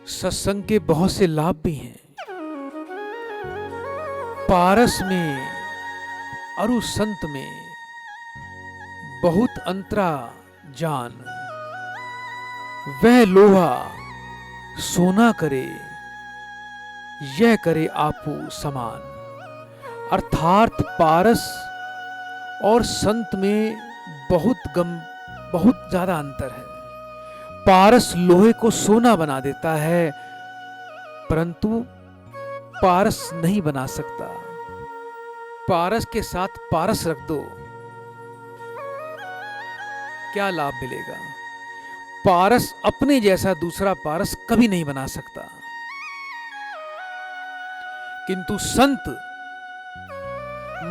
सत्संग के बहुत से लाभ भी हैं। पारस में अरु संत में बहुत अंतरा जान, वह लोहा सोना करे, यह करे आपू समान। अर्थात पारस और संत में बहुत ज्यादा अंतर है। पारस लोहे को सोना बना देता है, परंतु पारस नहीं बना सकता। पारस के साथ पारस रख दो, क्या लाभ मिलेगा? पारस अपने जैसा दूसरा पारस कभी नहीं बना सकता। किंतु संत,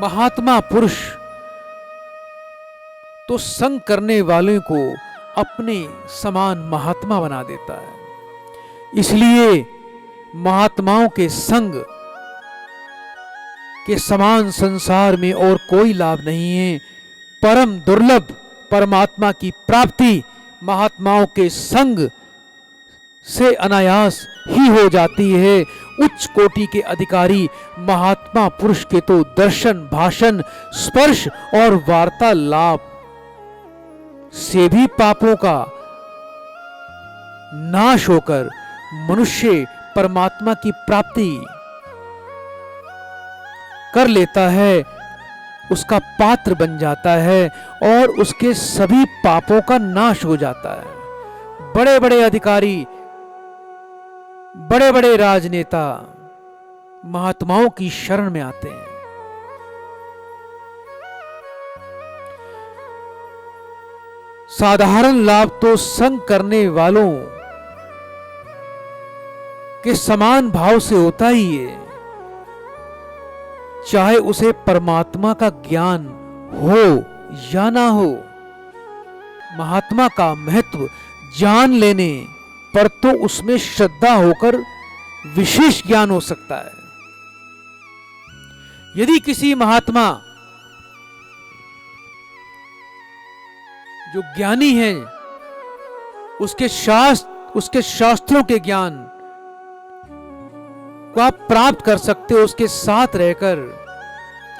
महात्मा पुरुष तो संग करने वालों को अपने समान महात्मा बना देता है। इसलिए महात्माओं के संग के समान संसार में और कोई लाभ नहीं है। परम दुर्लभ परमात्मा की प्राप्ति महात्माओं के संग से अनायास ही हो जाती है। उच्च कोटि के अधिकारी महात्मा पुरुष के तो दर्शन, भाषण, स्पर्श और वार्तालाप से भी पापों का नाश होकर मनुष्य परमात्मा की प्राप्ति कर लेता है, उसका पात्र बन जाता है और उसके सभी पापों का नाश हो जाता है। बड़े बड़े अधिकारी, बड़े बड़े राजनेता महात्माओं की शरण में आते हैं। साधारण लाभ तो संग करने वालों के समान भाव से होता ही है, चाहे उसे परमात्मा का ज्ञान हो या ना हो। महात्मा का महत्व जान लेने पर तो उसमें श्रद्धा होकर विशेष ज्ञान हो सकता है। यदि किसी महात्मा जो ज्ञानी है उसके शास्त्रों के ज्ञान को आप प्राप्त कर सकते हो, उसके साथ रहकर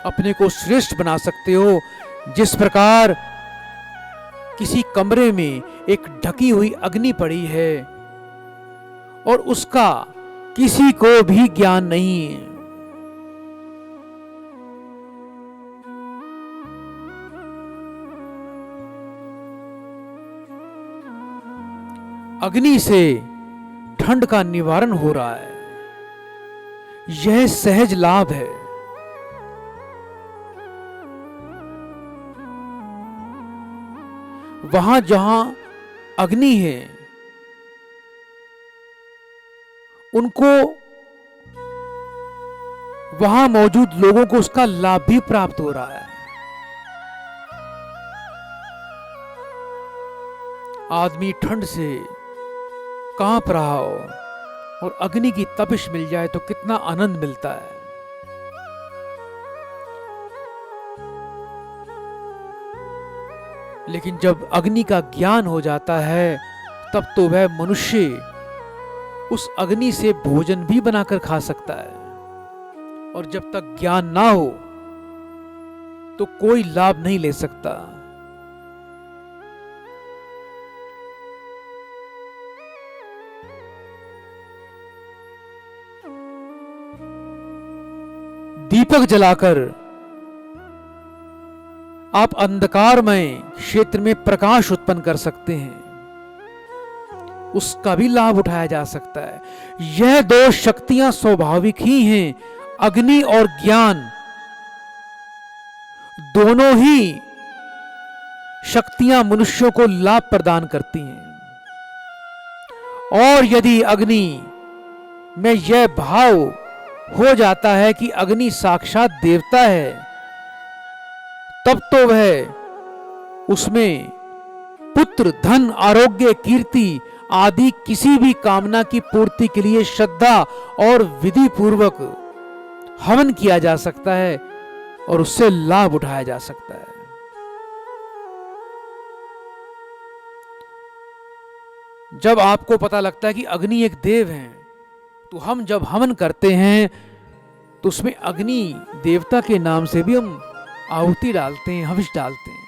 अपने को श्रेष्ठ बना सकते हो। जिस प्रकार किसी कमरे में एक ढकी हुई अग्नि पड़ी है और उसका किसी को भी ज्ञान नहीं है, अग्नि से ठंड का निवारण हो रहा है, यह सहज लाभ है। वहां जहां अग्नि है उनको, वहां मौजूद लोगों को उसका लाभ भी प्राप्त हो रहा है। आदमी ठंड से कांप रहा हो और अग्नि की तपिश मिल जाए तो कितना आनंद मिलता है। लेकिन जब अग्नि का ज्ञान हो जाता है तब तो वह मनुष्य उस अग्नि से भोजन भी बनाकर खा सकता है, और जब तक ज्ञान ना हो तो कोई लाभ नहीं ले सकता। दीपक जलाकर आप अंधकारमय क्षेत्र में प्रकाश उत्पन्न कर सकते हैं, उसका भी लाभ उठाया जा सकता है। यह दो शक्तियां स्वाभाविक ही हैं, अग्नि और ज्ञान। दोनों ही शक्तियां मनुष्यों को लाभ प्रदान करती हैं। और यदि अग्नि में यह भाव हो जाता है कि अग्नि साक्षात देवता है, तब तो वह उसमें पुत्र, धन, आरोग्य, कीर्ति आदि किसी भी कामना की पूर्ति के लिए श्रद्धा और विधि पूर्वक हवन किया जा सकता है और उससे लाभ उठाया जा सकता है। जब आपको पता लगता है कि अग्नि एक देव है, तो हम जब हवन करते हैं तो उसमें अग्नि देवता के नाम से भी हम आहुति डालते हैं, हविष डालते हैं।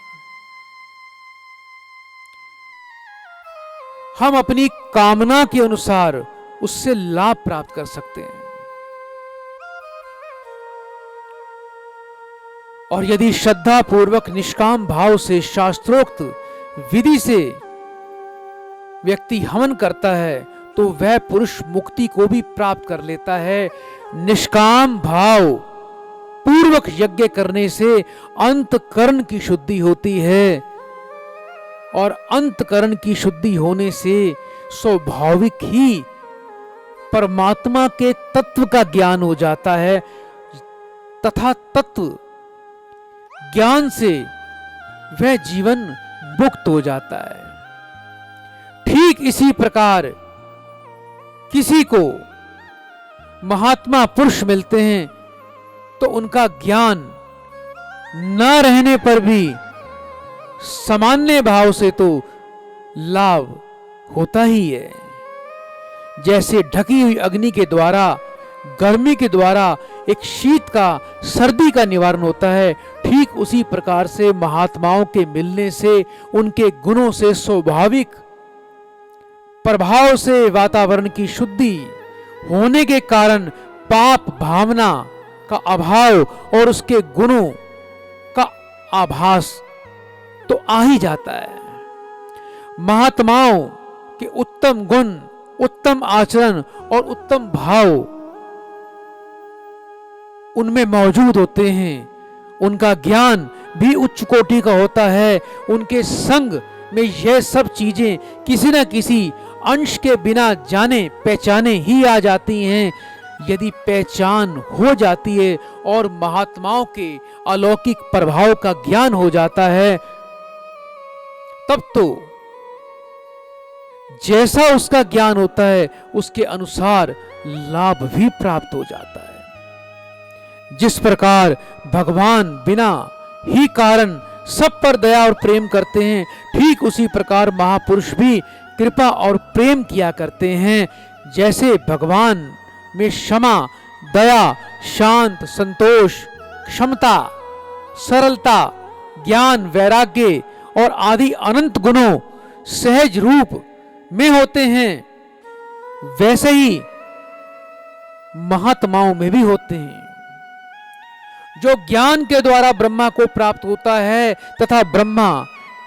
हम अपनी कामना के अनुसार उससे लाभ प्राप्त कर सकते हैं। और यदि श्रद्धा पूर्वक निष्काम भाव से शास्त्रोक्त विधि से व्यक्ति हवन करता है तो वह पुरुष मुक्ति को भी प्राप्त कर लेता है। निष्काम भाव पूर्वक यज्ञ करने से अंतकरण की शुद्धि होती है और अंतकरण की शुद्धि होने से स्वाभाविक ही परमात्मा के तत्व का ज्ञान हो जाता है तथा तत्व ज्ञान से वह जीवन मुक्त हो जाता है। ठीक इसी प्रकार किसी को महात्मा पुरुष मिलते हैं तो उनका ज्ञान न रहने पर भी सामान्य भाव से तो लाभ होता ही है। जैसे ढकी हुई अग्नि के द्वारा, गर्मी के द्वारा एक शीत का, सर्दी का निवारण होता है, ठीक उसी प्रकार से महात्माओं के मिलने से, उनके गुणों से, स्वाभाविक प्रभाव से वातावरण की शुद्धि होने के कारण पाप भावना का अभाव और उसके गुणों का आभास तो आ ही जाता है। महात्माओं के उत्तम गुण, उत्तम आचरण और उत्तम भाव उनमें मौजूद होते हैं। उनका ज्ञान भी उच्च कोटि का होता है। उनके संग में यह सब चीजें किसी न किसी अंश के बिना जाने पहचाने ही आ जाती हैं। यदि पहचान हो जाती है और महात्माओं के अलौकिक प्रभाव का ज्ञान हो जाता है, तब तो जैसा उसका ज्ञान होता है उसके अनुसार लाभ भी प्राप्त हो जाता है। जिस प्रकार भगवान बिना ही कारण सब पर दया और प्रेम करते हैं, ठीक उसी प्रकार महापुरुष भी कृपा और प्रेम किया करते हैं। जैसे भगवान में क्षमा, दया, शांत, संतोष, क्षमता, सरलता, ज्ञान, वैराग्य और आदि अनंत गुणों सहज रूप में होते हैं, वैसे ही महात्माओं में भी होते हैं। जो ज्ञान के द्वारा ब्रह्मा को प्राप्त होता है तथा ब्रह्मा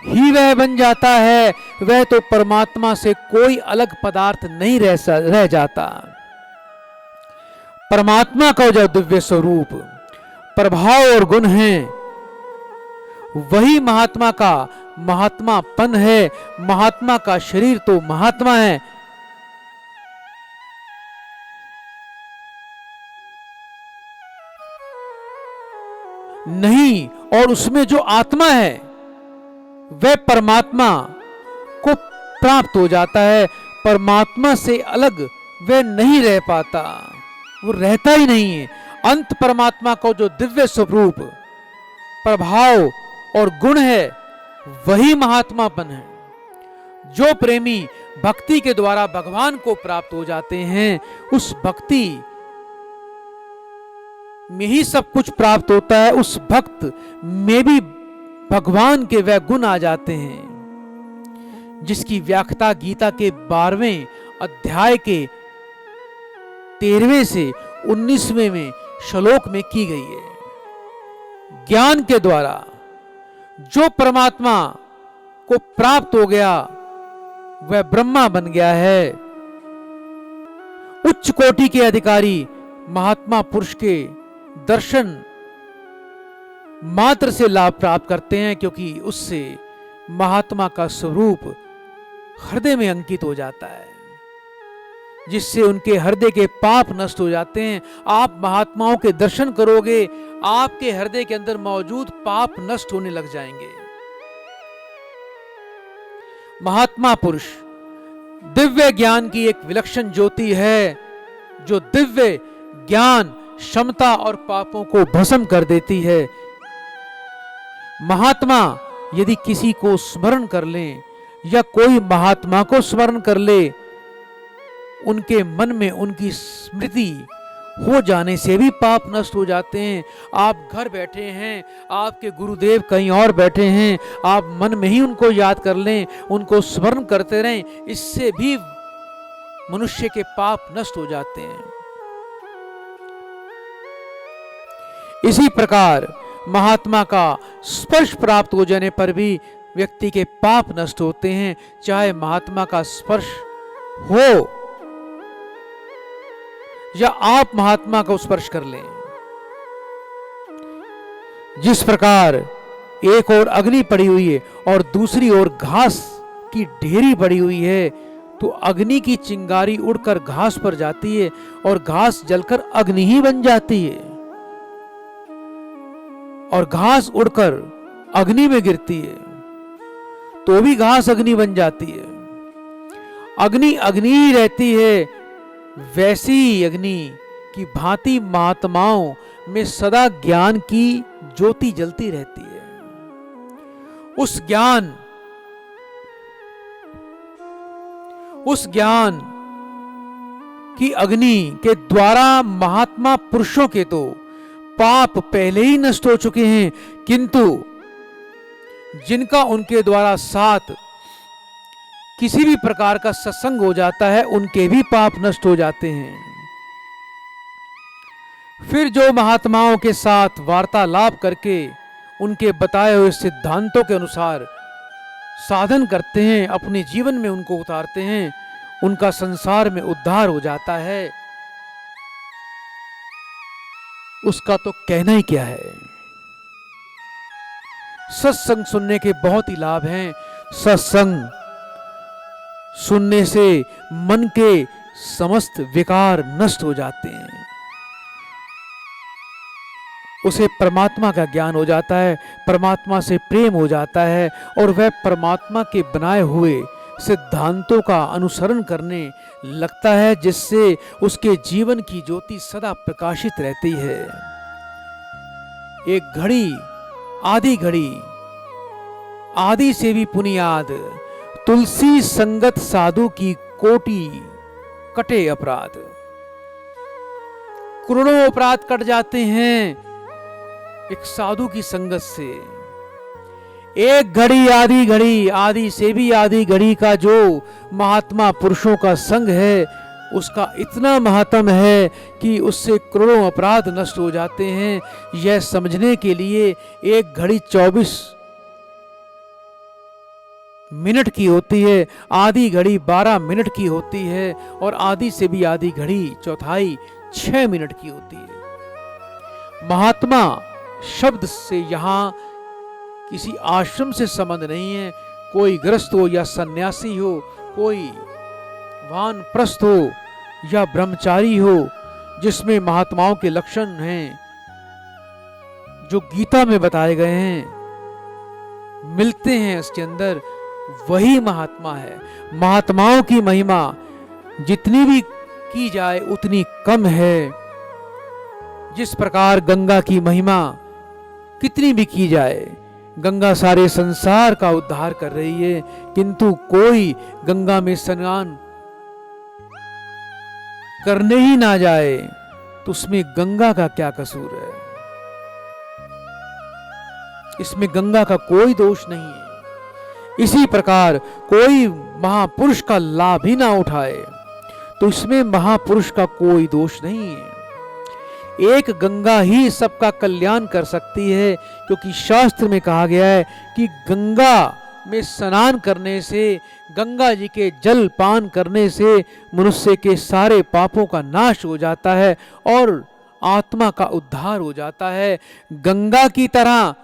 ही वह बन जाता है, वह तो परमात्मा से कोई अलग पदार्थ नहीं रह जाता। परमात्मा का जो दिव्य स्वरूप, प्रभाव और गुण है, वही महात्मा का महात्मापन है। महात्मा का शरीर तो महात्मा है। नहीं, और उसमें जो आत्मा है वह परमात्मा को प्राप्त हो जाता है। परमात्मा से अलग वह नहीं रह पाता, वो रहता ही नहीं है। अंत परमात्मा को जो दिव्य स्वरूप, प्रभाव और गुण है, वही महात्मापन है। जो प्रेमी भक्ति के द्वारा भगवान को प्राप्त हो जाते हैं, उस भक्ति में ही सब कुछ प्राप्त होता है। उस भक्त में भी भगवान के वह गुण आ जाते हैं जिसकी व्याख्या गीता के 12वें अध्याय के 13वें से 19वें में श्लोक में की गई है। ज्ञान के द्वारा जो परमात्मा को प्राप्त हो गया वह ब्रह्मा बन गया है। उच्च कोटि के अधिकारी महात्मा पुरुष के दर्शन मात्र से लाभ प्राप्त करते हैं, क्योंकि उससे महात्मा का स्वरूप हृदय में अंकित हो जाता है, जिससे उनके हृदय के पाप नष्ट हो जाते हैं। आप महात्माओं के दर्शन करोगे, आपके हृदय के अंदर मौजूद पाप नष्ट होने लग जाएंगे। महात्मा पुरुष दिव्य ज्ञान की एक विलक्षण ज्योति है, जो दिव्य ज्ञान, क्षमता और पापों को भस्म कर देती है। महात्मा यदि किसी को स्मरण कर लें, या कोई महात्मा को स्मरण कर ले, उनके मन में उनकी स्मृति हो जाने से भी पाप नष्ट हो जाते हैं। आप घर बैठे हैं, आपके गुरुदेव कहीं और बैठे हैं, आप मन में ही उनको याद कर लें, उनको स्मरण करते रहें, इससे भी मनुष्य के पाप नष्ट हो जाते हैं। इसी प्रकार महात्मा का स्पर्श प्राप्त हो जाने पर भी व्यक्ति के पाप नष्ट होते हैं, चाहे महात्मा का स्पर्श हो या आप महात्मा को स्पर्श कर लें। जिस प्रकार एक ओर अग्नि पड़ी हुई है और दूसरी ओर घास की ढेरी पड़ी हुई है, तो अग्नि की चिंगारी उड़कर घास पर जाती है और घास जलकर अग्नि ही बन जाती है, और घास उड़कर अग्नि में गिरती है तो भी घास अग्नि बन जाती है। अग्नि अग्नि ही रहती है। वैसी ही अग्नि की भांति महात्माओं में सदा ज्ञान की ज्योति जलती रहती है। उस ज्ञान की अग्नि के द्वारा महात्मा पुरुषों के तो पाप पहले ही नष्ट हो चुके हैं, किंतु जिनका उनके द्वारा साथ किसी भी प्रकार का सत्संग हो जाता है, उनके भी पाप नष्ट हो जाते हैं। फिर जो महात्माओं के साथ वार्तालाप करके उनके बताए हुए सिद्धांतों के अनुसार साधन करते हैं, अपने जीवन में उनको उतारते हैं, उनका संसार में उद्धार हो जाता है। उसका तो कहना ही क्या है। सत्संग सुनने के बहुत ही लाभ हैं। सत्संग सुनने से मन के समस्त विकार नष्ट हो जाते हैं, उसे परमात्मा का ज्ञान हो जाता है, परमात्मा से प्रेम हो जाता है और वह परमात्मा के बनाए हुए सिद्धांतों का अनुसरण करने लगता है, जिससे उसके जीवन की ज्योति सदा प्रकाशित रहती है। एक घड़ी आदि से भी पुनियाद, तुलसी संगत साधु की कोटि कटे अपराध। करोड़ों अपराध कट जाते हैं एक साधु की संगत से। एक घड़ी आदि से भी आदि घड़ी का जो महात्मा पुरुषों का संग है, उसका इतना महत्व है कि उससे करोड़ों अपराध नष्ट हो जाते हैं। यह समझने के लिए एक घड़ी 24 मिनट की होती है, आधी घड़ी 12 मिनट की होती है और आधी से भी आधी घड़ी चौथाई 6 मिनट की होती है। महात्मा शब्द से यहां किसी आश्रम से संबंध नहीं है। कोई गृहस्थ हो या सन्यासी हो, कोई वानप्रस्थ हो या ब्रह्मचारी हो, जिसमें महात्माओं के लक्षण हैं जो गीता में बताए गए हैं, मिलते हैं उसके अंदर, वही महात्मा है। महात्माओं की महिमा जितनी भी की जाए उतनी कम है। जिस प्रकार गंगा की महिमा कितनी भी की जाए, गंगा सारे संसार का उद्धार कर रही है, किंतु कोई गंगा में स्नान करने ही ना जाए तो उसमें गंगा का क्या कसूर है? इसमें गंगा का कोई दोष नहीं है। इसी प्रकार कोई महापुरुष का लाभ ही ना उठाए तो इसमें महापुरुष का कोई दोष नहीं है। एक गंगा ही सबका कल्याण कर सकती है, क्योंकि शास्त्र में कहा गया है कि गंगा में स्नान करने से, गंगा जी के जल पान करने से मनुष्य के सारे पापों का नाश हो जाता है और आत्मा का उद्धार हो जाता है। गंगा की तरह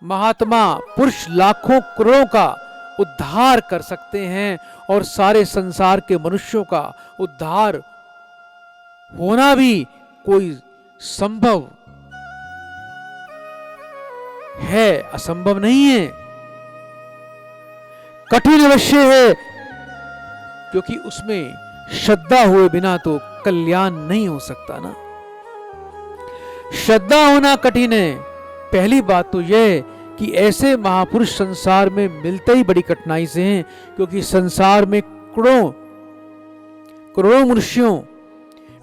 महात्मा पुरुष लाखों करोड़ों का उद्धार कर सकते हैं और सारे संसार के मनुष्यों का उद्धार होना भी कोई संभव है, असंभव नहीं है। कठिन अवश्य है, क्योंकि उसमें श्रद्धा हुए बिना तो कल्याण नहीं हो सकता ना। श्रद्धा होना कठिन है। पहली बात तो यह कि ऐसे महापुरुष संसार में मिलते ही बड़ी कठिनाई से हैं, क्योंकि संसार में करोड़ों करोड़ों मनुष्यों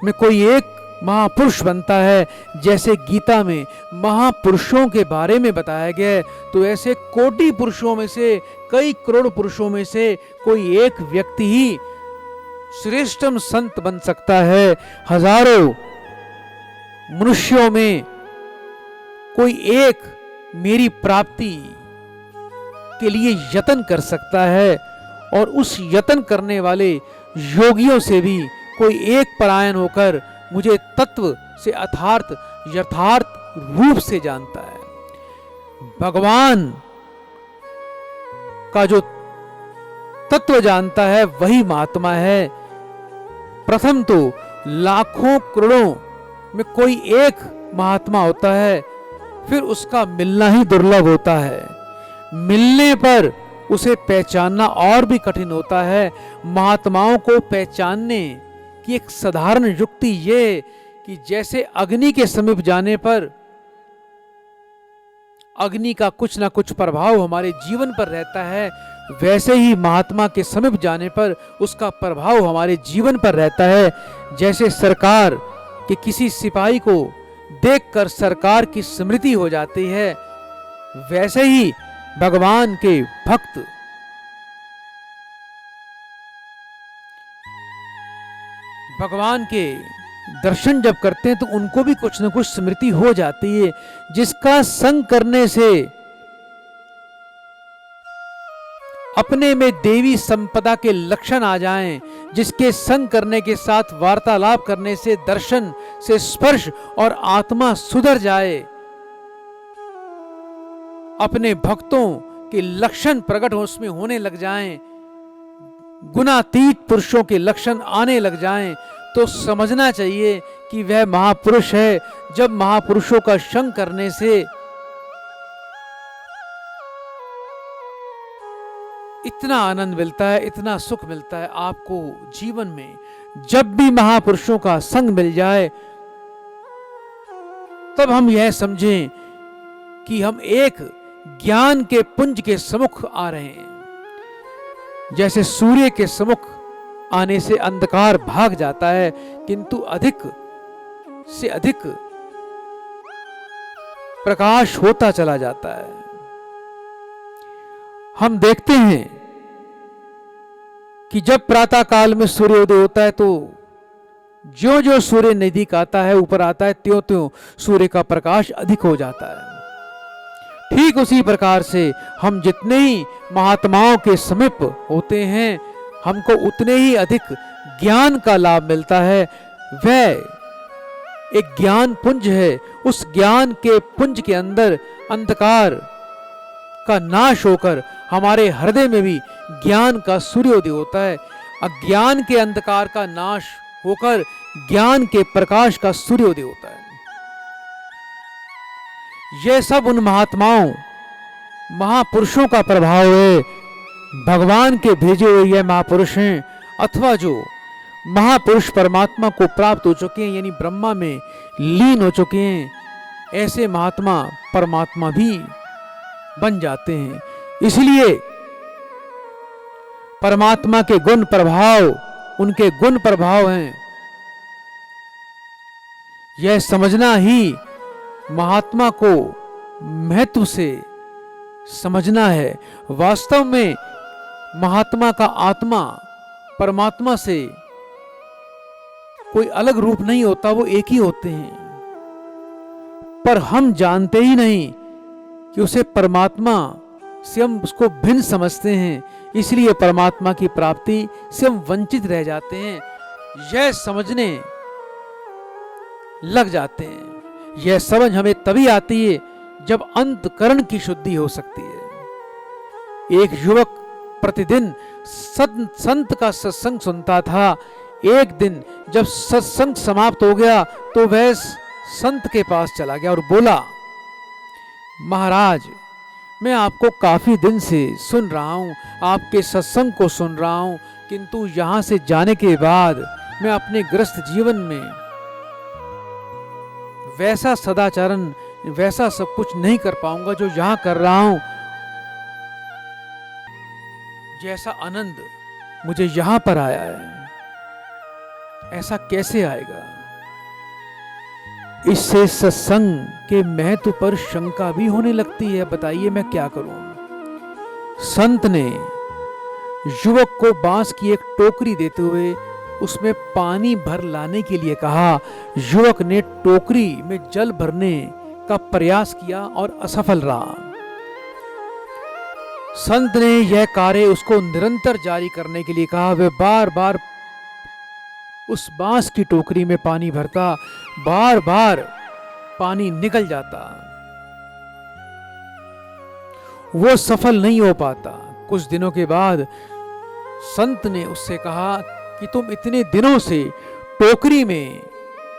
में कोई एक महापुरुष बनता है। जैसे गीता में महापुरुषों के बारे में बताया गया है, तो ऐसे कोटि पुरुषों में से, कई करोड़ पुरुषों में से कोई एक व्यक्ति ही श्रेष्ठतम संत बन सकता है। हजारों मनुष्यों में कोई एक मेरी प्राप्ति के लिए यत्न कर सकता है, और उस यत्न करने वाले योगियों से भी कोई एक परायण होकर मुझे तत्व से यथार्थ रूप से जानता है। भगवान का जो तत्व जानता है वही महात्मा है। प्रथम तो लाखों करोड़ों में कोई एक महात्मा होता है, फिर उसका मिलना ही दुर्लभ होता है। मिलने पर उसे पहचानना और भी कठिन होता है। महात्माओं को पहचानने की एक साधारण युक्ति ये कि जैसे अग्नि के समीप जाने पर अग्नि का कुछ ना कुछ प्रभाव हमारे जीवन पर रहता है, वैसे ही महात्मा के समीप जाने पर उसका प्रभाव हमारे जीवन पर रहता है। जैसे सरकार के किसी सिपाही को देखकर सरकार की स्मृति हो जाती है, वैसे ही भगवान के भक्त भगवान के दर्शन जब करते हैं तो उनको भी कुछ न कुछ स्मृति हो जाती है। जिसका संग करने से अपने में देवी संपदा के लक्षण आ जाएं, जिसके संग करने के साथ वार्तालाप करने से दर्शन से स्पर्श और आत्मा सुधर जाए, अपने भक्तों के लक्षण प्रकट उसमें होने लग जाएं, गुणातीत पुरुषों के लक्षण आने लग जाएं, तो समझना चाहिए कि वह महापुरुष है। जब महापुरुषों का संग करने से इतना आनंद मिलता है, इतना सुख मिलता है आपको जीवन में। जब भी महापुरुषों का संग मिल जाए तब हम यह समझें कि हम एक ज्ञान के पुंज के सम्मुख आ रहे हैं। जैसे सूर्य के सम्मुख आने से अंधकार भाग जाता है, किंतु अधिक से अधिक प्रकाश होता चला जाता है। हम देखते हैं कि जब प्रातः काल में सूर्योदय होता है तो ज्यों ज्यों सूर्य नजदीक आता है, ऊपर आता है, त्यों त्यों सूर्य का प्रकाश अधिक हो जाता है। ठीक उसी प्रकार से हम जितने ही महात्माओं के समीप होते हैं, हमको उतने ही अधिक ज्ञान का लाभ मिलता है। वह एक ज्ञान पुंज है। उस ज्ञान के पुंज के अंदर अंधकार का नाश होकर हमारे हृदय में भी ज्ञान का सूर्योदय होता है। अज्ञान के अंधकार का नाश होकर ज्ञान के प्रकाश का सूर्योदय होता है। यह सब उन महात्माओं महापुरुषों का प्रभाव है। भगवान के भेजे हुए यह महापुरुष हैं, अथवा जो महापुरुष परमात्मा को प्राप्त हो चुके हैं, यानी ब्रह्मा में लीन हो चुके हैं, ऐसे महात्मा परमात्मा भी बन जाते हैं। इसलिए परमात्मा के गुण प्रभाव उनके गुण प्रभाव हैं, यह समझना ही महात्मा को महत्व से समझना है। वास्तव में महात्मा का आत्मा परमात्मा से कोई अलग रूप नहीं होता, वो एक ही होते हैं, पर हम जानते ही नहीं कि उसे परमात्मा से हम उसको भिन्न समझते हैं, इसलिए परमात्मा की प्राप्ति से हम वंचित रह जाते हैं। यह समझने लग जाते हैं। यह समझ हमें तभी आती है जब अंतकरण की शुद्धि हो सकती है। एक युवक प्रतिदिन संत का सत्संग सुनता था। एक दिन जब सत्संग समाप्त हो गया तो वह संत के पास चला गया और बोला, महाराज, मैं आपको काफी दिन से सुन रहा हूं, आपके सत्संग को सुन रहा हूं, किंतु यहां से जाने के बाद मैं अपने गृहस्थ जीवन में वैसा सदाचरण वैसा सब कुछ नहीं कर पाऊंगा जो यहां कर रहा हूं। जैसा आनंद मुझे यहां पर आया है, ऐसा कैसे आएगा? इससे सत्संग के महत्व पर शंका भी होने लगती है। बताइए मैं क्या करूं? संत ने युवक को बांस की एक टोकरी देते हुए उसमें पानी भर लाने के लिए कहा। युवक ने टोकरी में जल भरने का प्रयास किया और असफल रहा। संत ने यह कार्य उसको निरंतर जारी करने के लिए कहा। वह बार बार उस बांस की टोकरी में पानी भरता, बार बार पानी निकल जाता, वो सफल नहीं हो पाता। कुछ दिनों के बाद संत ने उससे कहा कि तुम इतने दिनों से टोकरी में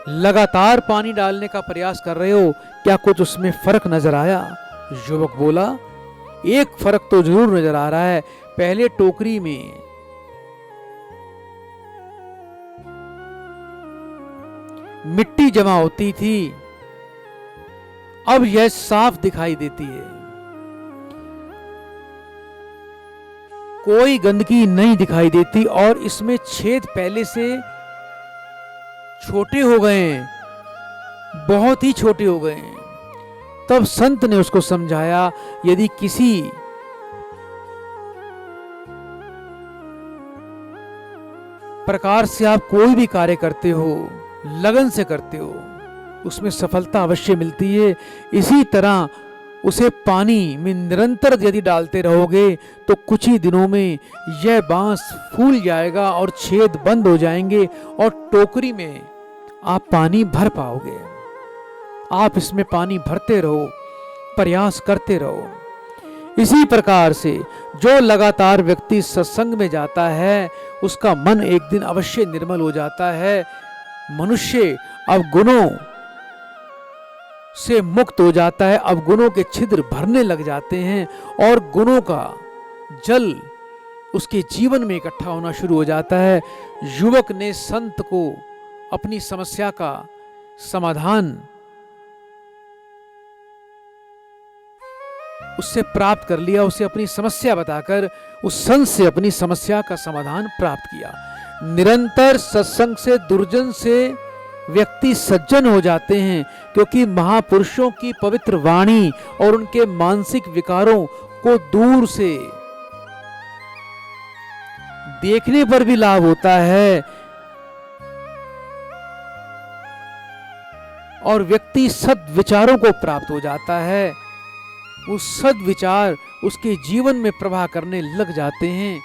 लगातार पानी डालने का प्रयास कर रहे हो, क्या कुछ उसमें फर्क नजर आया? युवक बोला, एक फर्क तो जरूर नजर आ रहा है। पहले टोकरी में मिट्टी जमा होती थी, अब यह साफ दिखाई देती है। कोई गंदगी नहीं दिखाई देती और इसमें छेद पहले से छोटे हो गए हैं, बहुत ही छोटे हो गए हैं। तब संत ने उसको समझाया, यदि किसी प्रकार से आप कोई भी कार्य करते हो, लगन से करते हो, उसमें सफलता अवश्य मिलती है। इसी तरह उसे पानी में निरंतर यदि डालते रहोगे तो कुछ ही दिनों में यह बांस फूल जाएगा और छेद बंद हो जाएंगे और टोकरी में आप पानी भर पाओगे। आप इसमें पानी भरते रहो, प्रयास करते रहो। इसी प्रकार से जो लगातार व्यक्ति सत्संग में जाता है उसका मन एक दिन अवश्य निर्मल हो जाता है। मनुष्य अब गुणों से मुक्त हो जाता है, अब गुणों के छिद्र भरने लग जाते हैं और गुणों का जल उसके जीवन में इकट्ठा होना शुरू हो जाता है। युवक ने संत को अपनी समस्या का समाधान उससे प्राप्त कर लिया। उसे अपनी समस्या बताकर उस संत से अपनी समस्या का समाधान प्राप्त किया। निरंतर सत्संग से दुर्जन से व्यक्ति सज्जन हो जाते हैं, क्योंकि महापुरुषों की पवित्र वाणी और उनके मानसिक विकारों को दूर से देखने पर भी लाभ होता है और व्यक्ति सद्विचारों को प्राप्त हो जाता है। वो सद्विचार उसके जीवन में प्रवाह करने लग जाते हैं